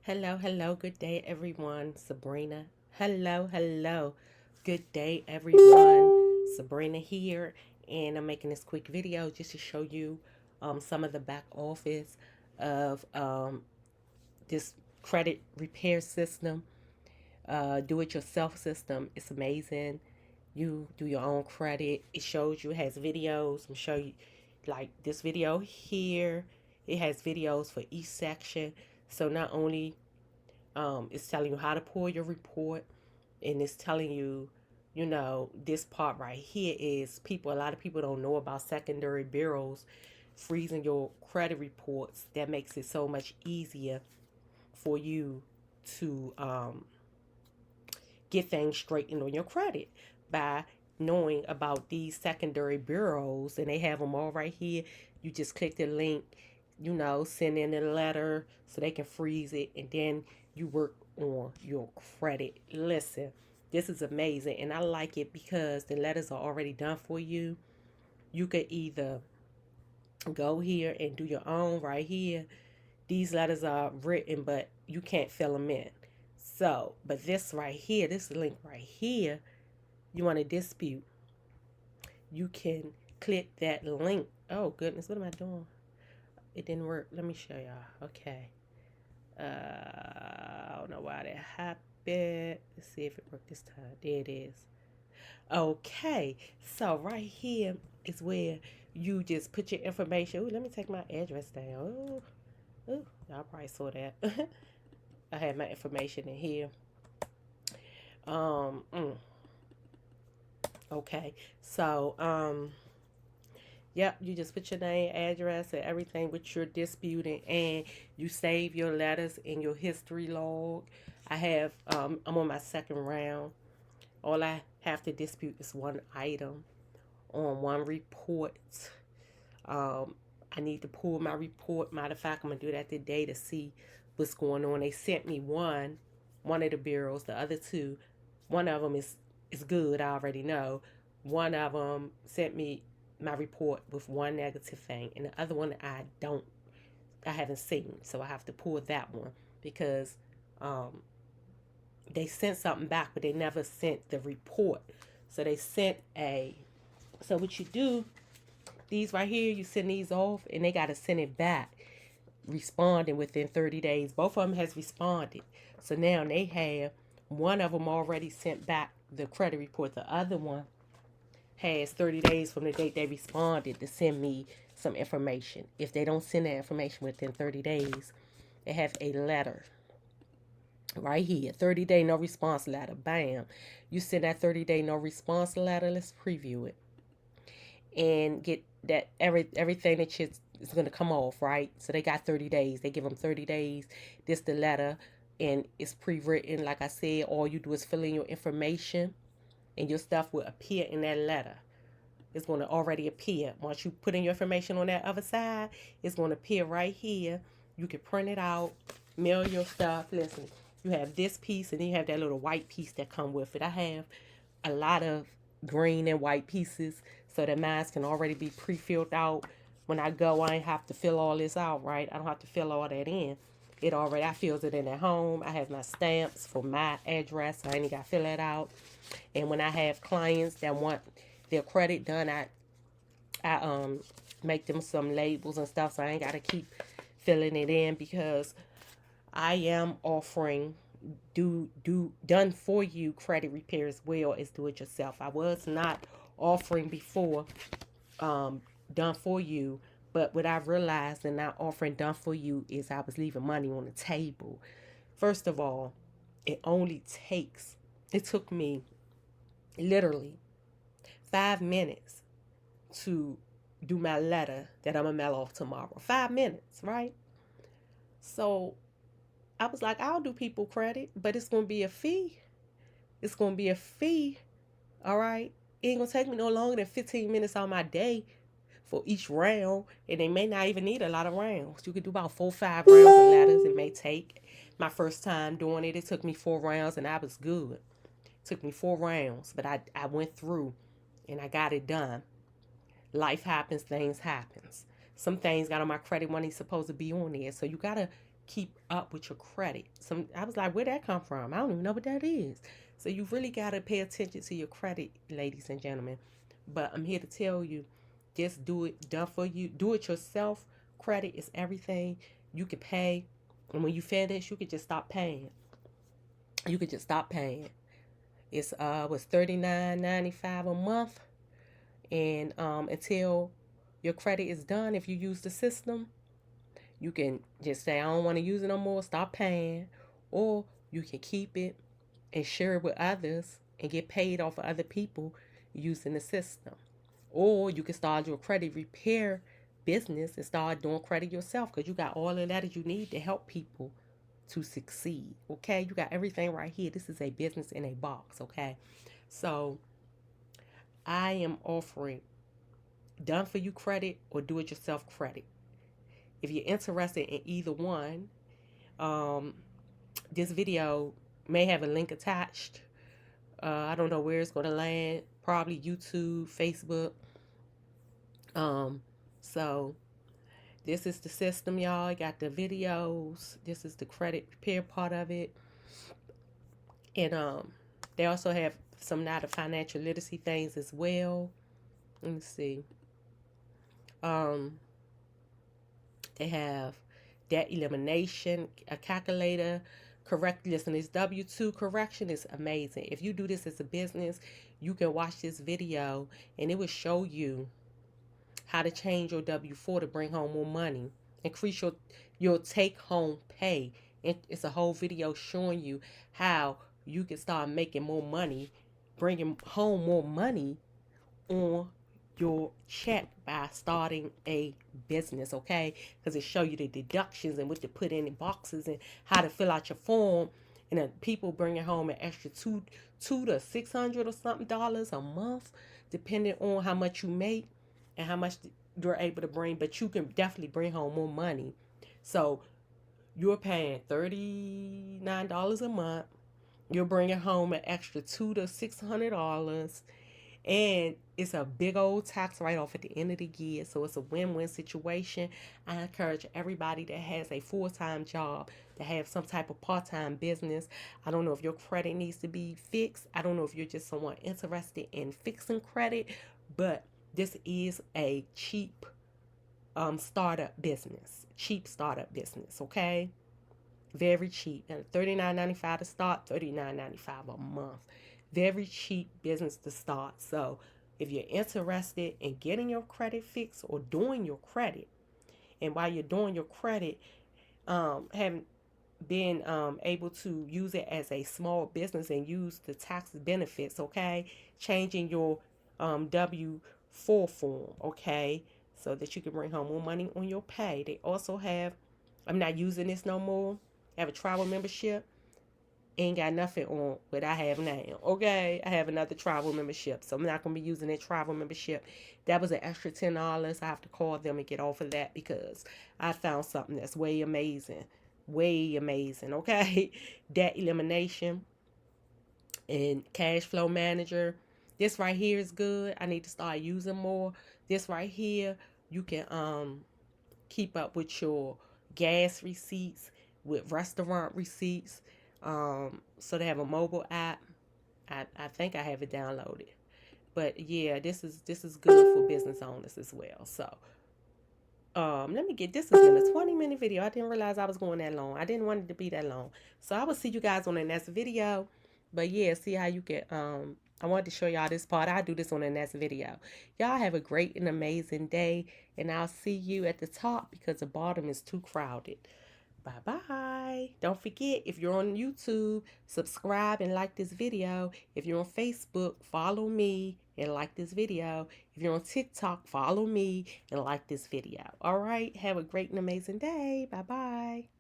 Hello, good day, everyone. Sabrina. Hello. Good day, everyone. Sabrina here, and I'm making this quick video just to show you some of the back office of this credit repair system, do it yourself system. It's amazing. You do your own credit. It shows you, it has videos. I'm show you like this video here. It has videos for each section. So not only it's telling you how to pull your report, and it's telling you, this part right here is a lot of people don't know about secondary bureaus freezing your credit reports. That makes it so much easier for you to get things straightened on your credit by knowing about these secondary bureaus, and they have them all right here. You just click the link, send in a letter so they can freeze it, and then you work on your credit. Listen, this is amazing, and I like it because the letters are already done for you. You could either go here and do your own right here. These letters are written, but you can't fill them in. So, but this right here, this link right here, you want to dispute, you can click that link. Oh, goodness, what am I doing? It didn't work. Let me show y'all. Okay. I don't know why that happened. Let's see if it worked this time. There it is. Okay. So, right here is where you just put your information. Ooh, let me take my address down. Ooh, y'all probably saw that. I had my information in here. Um, mm, okay. So, yep, you just put your name, address, and everything which you're disputing, and you save your letters in your history log. I'm on my second round. All I have to dispute is one item on one report. Um, I need to pull my report. Matter of fact, I'm gonna do that today to see what's going on. They sent me one of the bureaus. The other two, one of them is good. I already know. One of them sent me my report with one negative thing, and the other one I haven't seen. So I have to pull that one because um, they sent something back, but they never sent the report. So they sent a. So what you do, these right here, you send these off, and they got to send it back, responding within 30 days. Both of them has responded. So now they have one of them already sent back the credit report. The other one has 30 days from the date they responded to send me some information. If they don't send that information within 30 days, they have a letter right here, 30-day no response letter. Bam. You send that 30-day no response letter. Let's preview it and get that everything that is going to come off, right? So they got 30 days. They give them 30 days. This the letter, and it's pre-written. Like I said, all you do is fill in your information, and your stuff will appear in that letter. It's going to already appear. Once you put in your information on that other side, it's going to appear right here. You can print it out, mail your stuff. Listen, you have this piece, and then you have that little white piece that come with it. I have a lot of green and white pieces so that mine can already be pre-filled out. When I go, I ain't have to fill all this out, right? I don't have to fill all that in. I fills it in at home. I have my stamps for my address. So I ain't got to fill that out. And when I have clients that want their credit done, I make them some labels and stuff, so I ain't got to keep filling it in because I am offering done for you credit repair as well as do it yourself. I was not offering before done for you, but what I realized in not offering done for you is I was leaving money on the table. First of all, it took me literally 5 minutes to do my letter that I'm gonna mail off tomorrow. 5 minutes, right? So I was like, I'll do people credit, but it's gonna be a fee. It's gonna be a fee. All right. It ain't gonna take me no longer than 15 minutes on my day for each round. And they may not even need a lot of rounds. You could do about 4 or 5 rounds of letters. It may take. My first time doing it, it took me 4 rounds and I was good. It took me 4 rounds, but I went through and I got it done. Life happens, things happens. Some things got on my credit money supposed to be on there. So you gotta keep up with your credit. I was like, where'd that come from? I don't even know what that is. So you really got to pay attention to your credit, ladies and gentlemen. But I'm here to tell you, just do it, done for you. Do it yourself. Credit is everything. You can pay, and when you finish, you can just stop paying. You can just stop paying. It's was $39.95 a month, and until your credit is done, if you use the system, you can just say I don't want to use it no more, stop paying, or you can keep it and share it with others and get paid off of other people using the system. Or you can start your credit repair business and start doing credit yourself because you got all of that you need to help people to succeed. Okay, you got everything right here. This is a business in a box. Okay, so I am offering done for you credit or do it yourself credit. If you're interested in either one, um, this video may have a link attached. I don't know where it's going to land. Probably YouTube, Facebook. Um, so this is the system, y'all. Got the videos. This is the credit repair part of it. And they also have some now the financial literacy things as well. Let me see. Um, they have debt elimination, a calculator, correct. Listen, this W-2 correction is amazing. If you do this as a business, you can watch this video and it will show you how to change your W-4 to bring home more money, increase your take home pay. It's a whole video showing you how you can start making more money, bringing home more money on your check by starting a business, okay? Because it show you the deductions and what to put in the boxes and how to fill out your form. And then people bringing home an extra two to $600 or something dollars a month, depending on how much you make and how much you're able to bring. But you can definitely bring home more money. So you're paying $39 a month. You're bringing home an extra $200 to $600, and it's a big old tax write-off at the end of the year. So it's a win-win situation. I encourage everybody that has a full-time job to have some type of part-time business. I don't know if your credit needs to be fixed. I don't know if you're just someone interested in fixing credit, but this is a cheap startup business. Cheap startup business, okay? Very cheap. And $39.95 to start, $39.95 a month. Very cheap business to start. So if you're interested in getting your credit fixed or doing your credit, and while you're doing your credit, having been able to use it as a small business and use the tax benefits, okay? Changing your W-4 form, okay? So that you can bring home more money on your pay. They also have, I'm not using this no more. I have a travel membership. Ain't got nothing on what I have now. Okay, I have another travel membership, so I'm not gonna be using that travel membership. That was an extra $10. I have to call them and get off of that because I found something that's way amazing, way amazing. Okay, debt elimination and cash flow manager. This right here is good. I need to start using more. This right here, you can keep up with your gas receipts, with restaurant receipts. So they have a mobile app. I think I have it downloaded. But yeah, this is good for business owners as well. So let me get this has been a 20-minute video. I didn't realize I was going that long. I didn't want it to be that long. So I will see you guys on the next video. But yeah, see how you can I wanted to show y'all this part. I'll do this on the next video. Y'all have a great and amazing day. And I'll see you at the top because the bottom is too crowded. Bye-bye. Don't forget, if you're on YouTube, subscribe and like this video. If you're on Facebook, follow me and like this video. If you're on TikTok, follow me and like this video. All right. Have a great and amazing day. Bye-bye.